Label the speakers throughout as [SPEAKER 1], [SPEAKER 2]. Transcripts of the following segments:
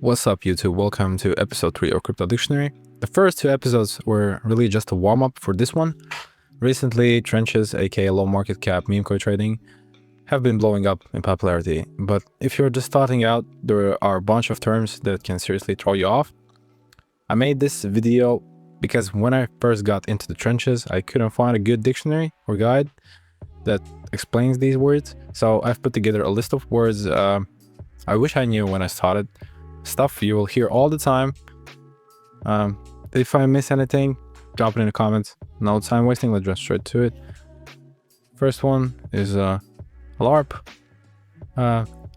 [SPEAKER 1] What's up, YouTube? Welcome to episode 3 of Crypto Dictionary. The first two episodes were really just a warm-up for this one. Recently, trenches, aka low market cap Memecoin trading, have been blowing up in popularity. But if you're just starting out, there are a bunch of terms that can seriously throw you off. I made this video because when I first got into the trenches, I couldn't find a good dictionary or guide that explains these words. So I've put together a list of words I wish I knew when I started. Stuff you will hear all the time. If I miss anything, drop it in the comments. No time wasting, let's jump straight to it. First one is LARP,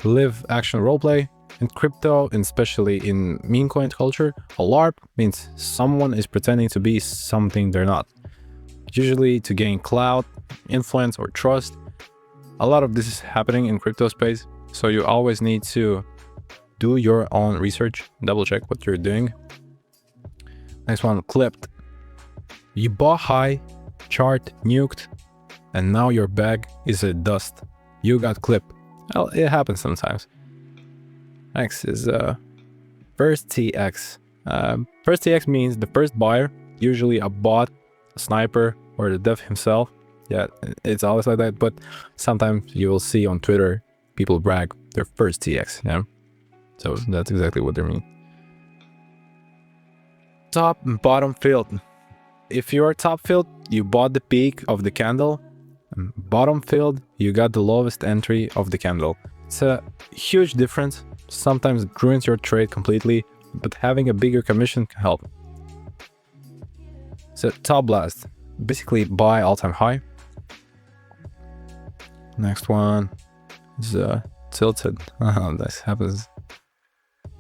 [SPEAKER 1] live action roleplay. In crypto, and especially in meme coin culture, a LARP means someone is pretending to be something they're not, usually to gain clout, influence, or trust. A lot of this is happening in crypto space, so you always need to do your own research, double check what you're doing. Next one, clipped. You bought high, chart nuked, and now your bag is a dust. You got clipped. Well, it happens sometimes. Next is first TX. First TX means the first buyer, usually a bot, a sniper, or the dev himself. Yeah, it's always like that, but sometimes you will see on Twitter people brag their first TX, yeah? So that's exactly what they mean. Top and bottom filled. If you're top filled, you bought the peak of the candle. And bottom filled, you got the lowest entry of the candle. It's a huge difference. Sometimes it ruins your trade completely, but having a bigger commission can help. So top blast, basically buy all-time high. Next one is tilted. This happens.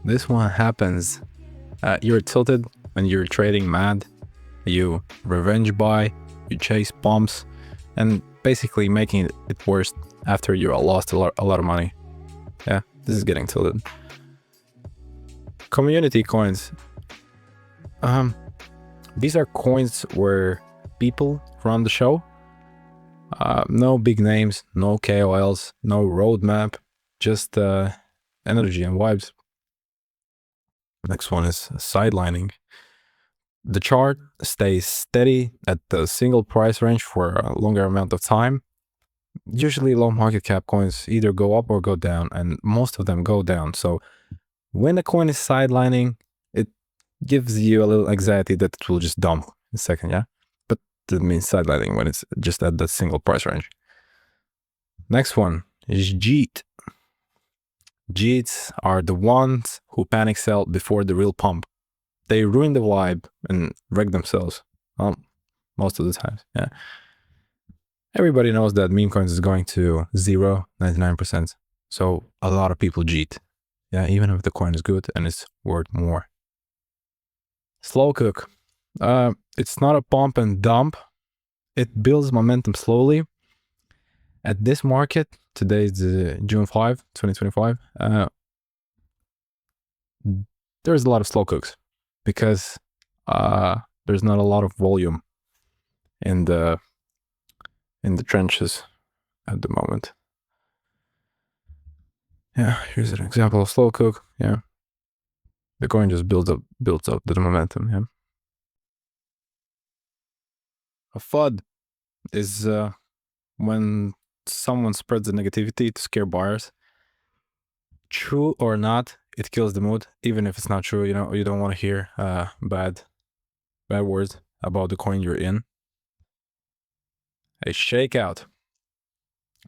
[SPEAKER 1] This one happens. You're tilted when you're trading mad. You revenge buy, you chase pumps, and basically making it worse after you lost a lot of money. Yeah, this is getting tilted. Community coins. These are coins where people run the show. No big names, no KOLs, no roadmap, just energy and vibes. Next one is sidelining. The chart stays steady at the single price range for a longer amount of time. Usually low market cap coins either go up or go down, and most of them go down. So when a coin is sidelining, it gives you a little anxiety that it will just dump in a second, yeah? But that means sidelining when it's just at that single price range. Next one is Jeet. Jeets are the ones who panic sell before the real pump. They ruin the vibe and wreck themselves. Well, most of the time, yeah. Everybody knows that meme coins is going to 99%. So a lot of people Jeet. Yeah, even if the coin is good and it's worth more. Slowcook. It's not a pump and dump. It builds momentum slowly. At this market, today is June 5, 2025. There's a lot of slow cooks because there's not a lot of volume in the trenches at the moment. Yeah, here's an example of slow cook. Yeah, the coin just builds up the momentum. Yeah. A FUD is when someone spreads the negativity to scare buyers. True or not, it kills the mood. Even if it's not true, you know, you don't want to hear bad words about the coin you're in. A shakeout.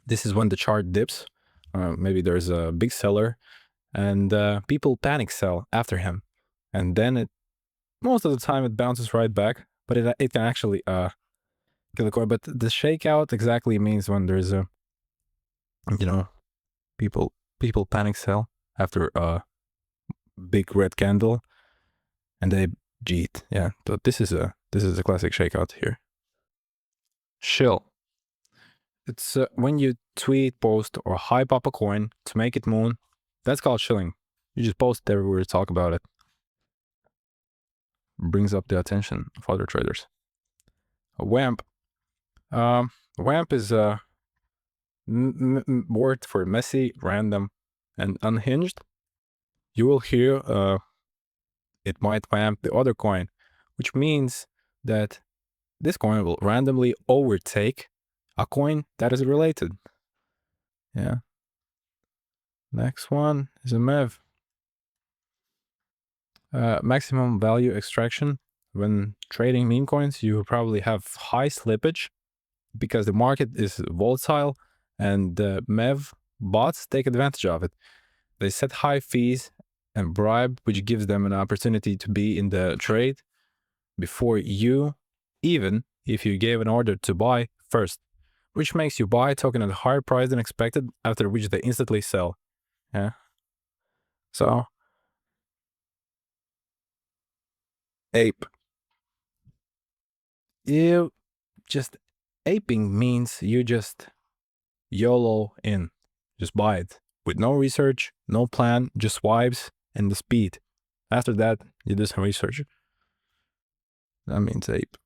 [SPEAKER 1] This is when the chart dips. Maybe there's a big seller and people panic sell after him, and then most of the time it bounces right back, but it can actually kill the coin. But the shakeout exactly means when there's a, you know, people panic sell after a big red candle and they Jeet. Yeah, so this is a classic shakeout here. Shill. It's when you tweet, post, or hype up a coin to make it moon. That's called shilling. You just post it everywhere, talk about it. Brings up the attention of other traders. A Wamp. Wamp is a word for messy, random, and unhinged. you will hear it might Wamp the other coin, which means that this coin will randomly overtake a coin that is related. Yeah. Next one is a MEV. Maximum value extraction. When trading meme coins, you probably have high slippage because the market is volatile, and the MEV bots take advantage of it. They set high fees and bribe, which gives them an opportunity to be in the trade before you, even if you gave an order to buy first, which makes you buy a token at a higher price than expected, after which they instantly sell. Yeah. So, ape. You just aping means you just YOLO in. Just buy it. With no research, no plan, just swipes and the speed. After that, you do some research. That means ape.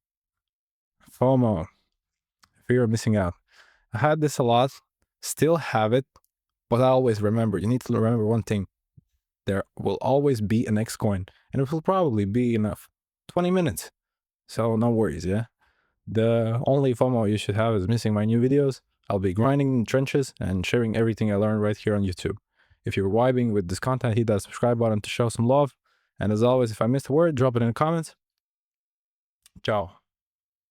[SPEAKER 1] FOMO. Fear of missing out. I had this a lot, still have it, but I always remember, you need to remember one thing. There will always be a next coin, and it will probably be enough. 20 minutes. So no worries, yeah? The only FOMO you should have is missing my new videos. I'll be grinding in the trenches and sharing everything I learned right here on YouTube. If you're vibing with this content, hit that subscribe button to show some love. And as always, if I missed a word, drop it in the comments. Ciao.